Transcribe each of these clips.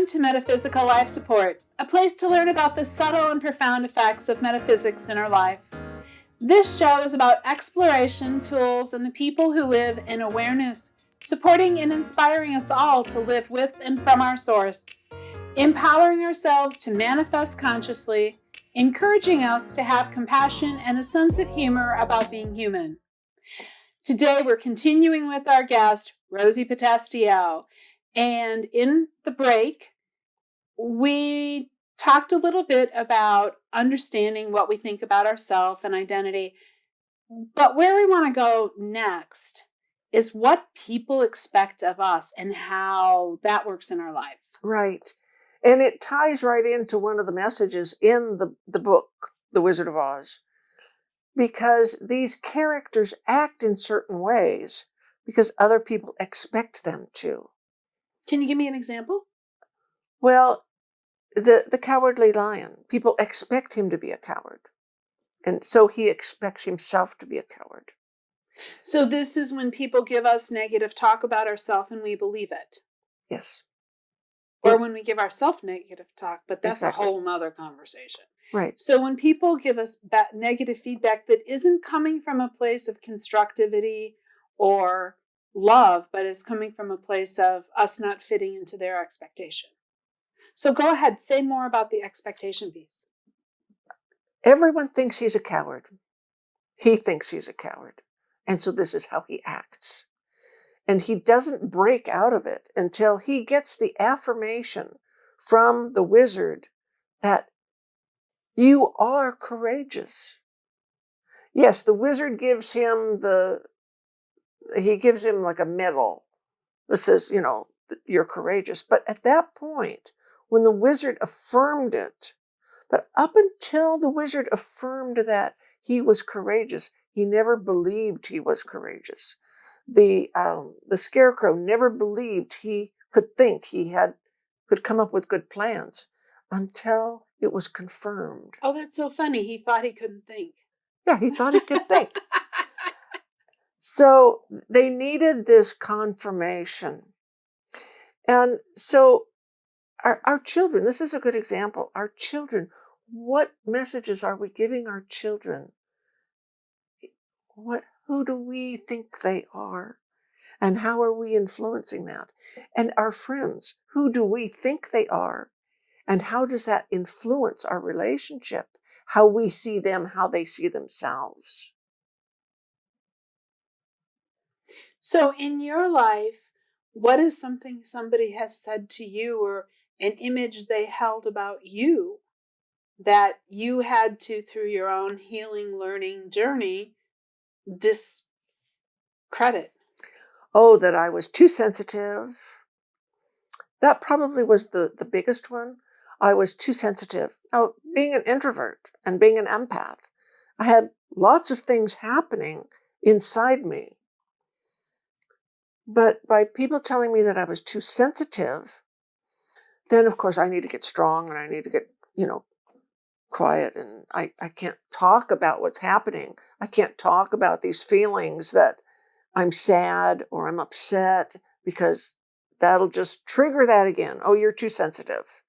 Welcome to Metaphysical Life Support, a place to learn about the subtle and profound effects of metaphysics in our life. This show is about exploration, tools, and the people who live in awareness, supporting and inspiring us all to live with and from our source, empowering ourselves to manifest consciously, encouraging us to have compassion and a sense of humor about being human. Today, we're continuing with our guest, Rosie Potestio. And in the break, we talked a little bit about understanding what we think about ourselves and identity. But where we want to go next is what people expect of us and how that works in our life. Right. And it ties right into one of the messages in the book, The Wizard of Oz, because these characters act in certain ways because other people expect them to. Can you give me an example? Well, the cowardly lion, people expect him to be a coward. And so he expects himself to be a coward. So this is when people give us negative talk about ourselves and we believe it. Yes. Or when we give ourselves negative talk, but that's Exactly. a whole nother conversation. Right. So when people give us negative feedback that isn't coming from a place of constructivity or love, but is coming from a place of us not fitting into their expectation. So go ahead, say more about the expectation piece. Everyone thinks he's a coward. He thinks he's a coward. And so this is how he acts. And he doesn't break out of it until he gets the affirmation from the wizard that you are courageous. Yes, the wizard gives him like a medal that says, you're courageous. But at that point, when the wizard affirmed it, but up until the wizard affirmed that he was courageous, he never believed he was courageous. The scarecrow never believed he could think could come up with good plans until it was confirmed. Oh, that's so funny. He thought he couldn't think. Yeah, he thought he could think. So they needed this confirmation. And so our children, this is a good example. Our children, what messages are we giving our children? Who do we think they are? And how are we influencing that? And our friends, who do we think they are? And how does that influence our relationship? How we see them, how they see themselves. So in your life, what is something somebody has said to you or an image they held about you that you had to, through your own healing, learning journey, discredit? Oh, that I was too sensitive. That probably was the biggest one. I was too sensitive. Now, being an introvert and being an empath, I had lots of things happening inside me. But by people telling me that I was too sensitive, then of course I need to get strong and I need to get, quiet, and I can't talk about what's happening. I can't talk about these feelings that I'm sad or I'm upset because that'll just trigger that again. Oh, you're too sensitive.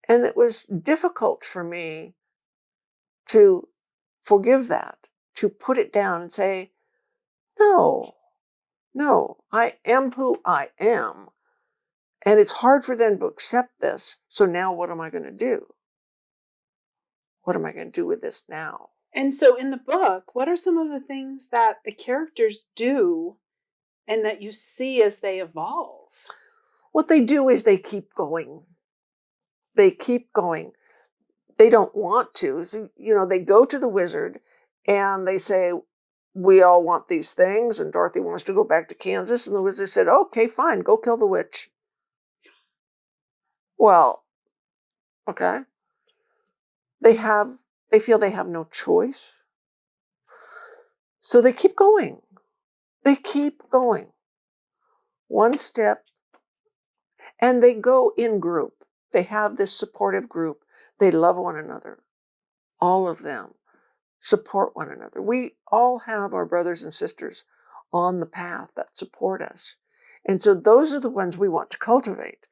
And it was difficult for me to forgive that, to put it down and say, no, I am who I am. And it's hard for them to accept this. So now what am I going to do? What am I going to do with this now? And so in the book, what are some of the things that the characters do and that you see as they evolve? What they do is they keep going. They keep going. They don't want to. So, they go to the wizard and they say, we all want these things, and Dorothy wants to go back to Kansas. And the wizard said, okay, fine, go kill the witch. Well, okay. They feel they have no choice. So they keep going. They keep going. One step. And they go in group. They have this supportive group. They love one another. All of them support one another. We all have our brothers and sisters on the path that support us. And so those are the ones we want to cultivate.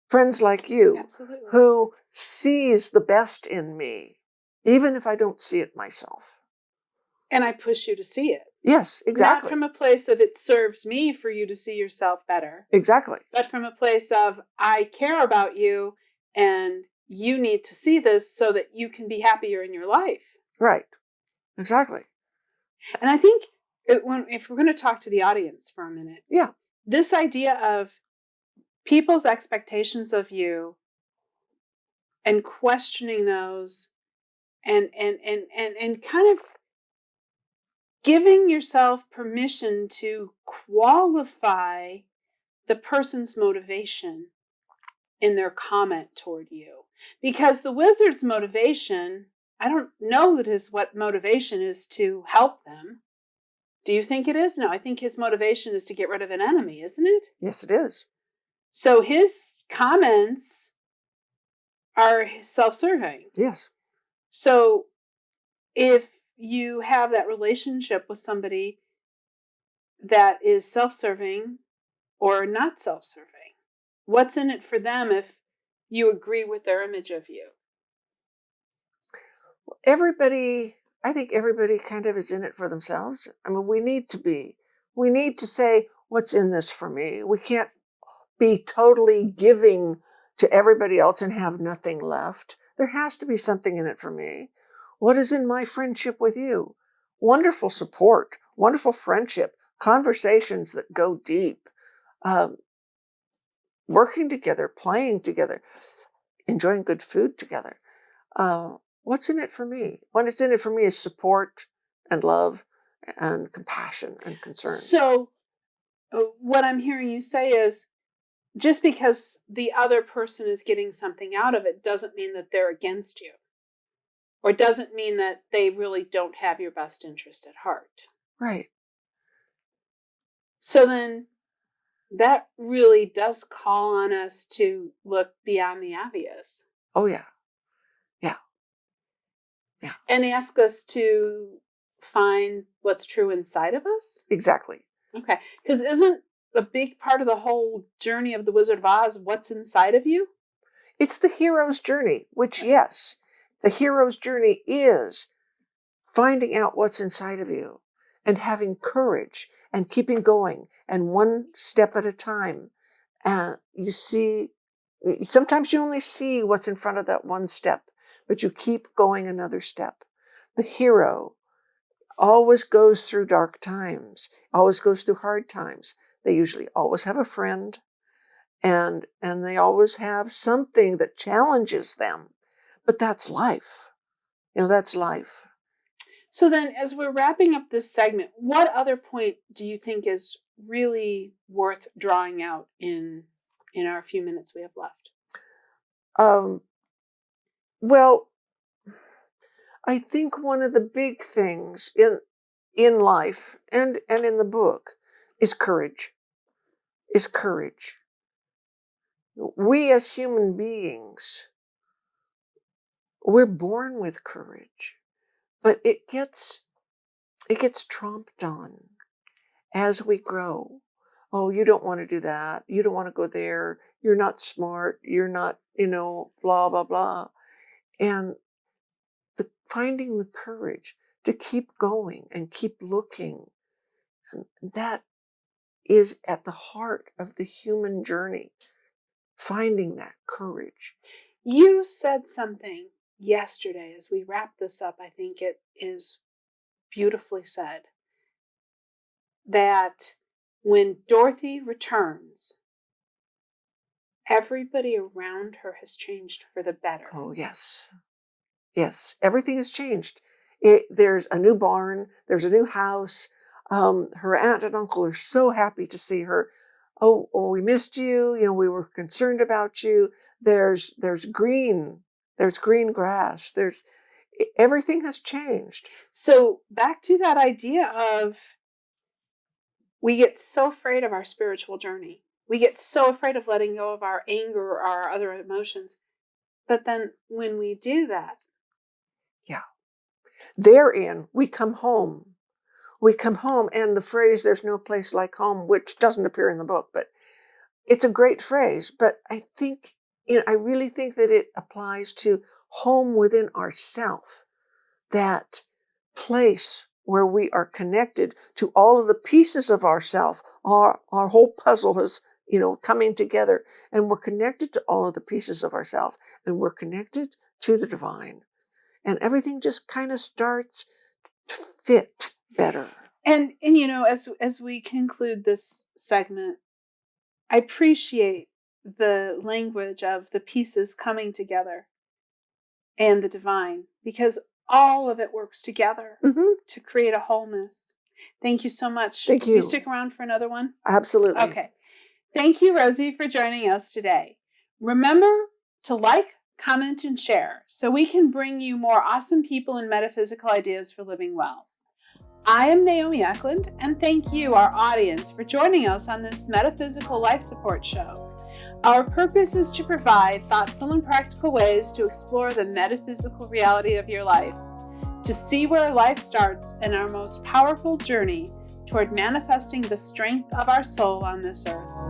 Friends like you, Absolutely. who sees the best in me, even if I don't see it myself. And I push you to see it. Yes, Not exactly. from a place of it serves me for you to see yourself better, Exactly. but from a place of I care about you and you need to see this so that you can be happier in your life. Right. Exactly. And I think if we're going to talk to the audience for a minute, Yeah. this idea of people's expectations of you and questioning those and kind of giving yourself permission to qualify the person's motivation in their comment toward you. Because the wizard's motivation, I don't know that what motivation is to help them. Do you think it is? No, I think his motivation is to get rid of an enemy, isn't it? Yes, it is. So his comments are self-serving. Yes. So if you have that relationship with somebody that is self-serving or not self-serving, what's in it for them if you agree with their image of you? I think everybody kind of is in it for themselves. I mean, we need to be. We need to say, what's in this for me? We can't be totally giving to everybody else and have nothing left. There has to be something in it for me. What is in my friendship with you? Wonderful support, wonderful friendship, conversations that go deep, um, working together, playing together, enjoying good food together. What's in it for me? What is in it for me is support and love and compassion and concern. So what I'm hearing you say is just because the other person is getting something out of it doesn't mean that they're against you, or doesn't mean that they really don't have your best interest at heart. Right. So then that really does call on us to look beyond the obvious. Oh, yeah. Yeah. Yeah. And ask us to find what's true inside of us? Exactly. Okay. Because isn't a big part of the whole journey of the Wizard of Oz what's inside of you? It's the hero's journey, which, yes, the hero's journey is finding out what's inside of you and having courage and keeping going and one step at a time. And you see, sometimes you only see what's in front of that one step, but you keep going another step. The hero always goes through dark times, always goes through hard times. They usually always have a friend, and they always have something that challenges them. But that's life. That's life. So then, as we're wrapping up this segment, what other point do you think is really worth drawing out in our few minutes we have left? Well, I think one of the big things in life and in the book is courage. Is courage. We as human beings, we're born with courage, but it gets tromped on as we grow. Oh, you don't want to do that. You don't want to go there. You're not smart. You're not, blah, blah, blah. And finding the courage to keep going and keep looking, and that is at the heart of the human journey, finding that courage. You said something yesterday as we wrap this up. I think it is beautifully said that when Dorothy returns, everybody around her has changed for the better. Oh, yes. Yes, everything has changed. There's a new barn, there's a new house. Her aunt and uncle are so happy to see her. Oh, we missed you. We were concerned about you. There's green grass. Everything has changed. So back to that idea of we get so afraid of our spiritual journey. We get so afraid of letting go of our anger or our other emotions. But then when we do that, therein, we come home. We come home, and the phrase, there's no place like home, which doesn't appear in the book, but it's a great phrase, but I think, I really think that it applies to home within ourself, that place where we are connected to all of the pieces of ourself. Our whole puzzle is, coming together, and we're connected to all of the pieces of ourself, and we're connected to the divine. And everything just kind of starts to fit better. And as we conclude this segment, I appreciate the language of the pieces coming together and the divine, because all of it works together to create a wholeness. Thank you so much. Thank you. Will you stick around for another one? Absolutely. Okay. Thank you, Rosie, for joining us today. Remember to like, comment, and share so we can bring you more awesome people and metaphysical ideas for living well. I am Naomi Eklund, and thank you, our audience, for joining us on this Metaphysical Life Support show. Our purpose is to provide thoughtful and practical ways to explore the metaphysical reality of your life, to see where life starts in our most powerful journey toward manifesting the strength of our soul on this earth.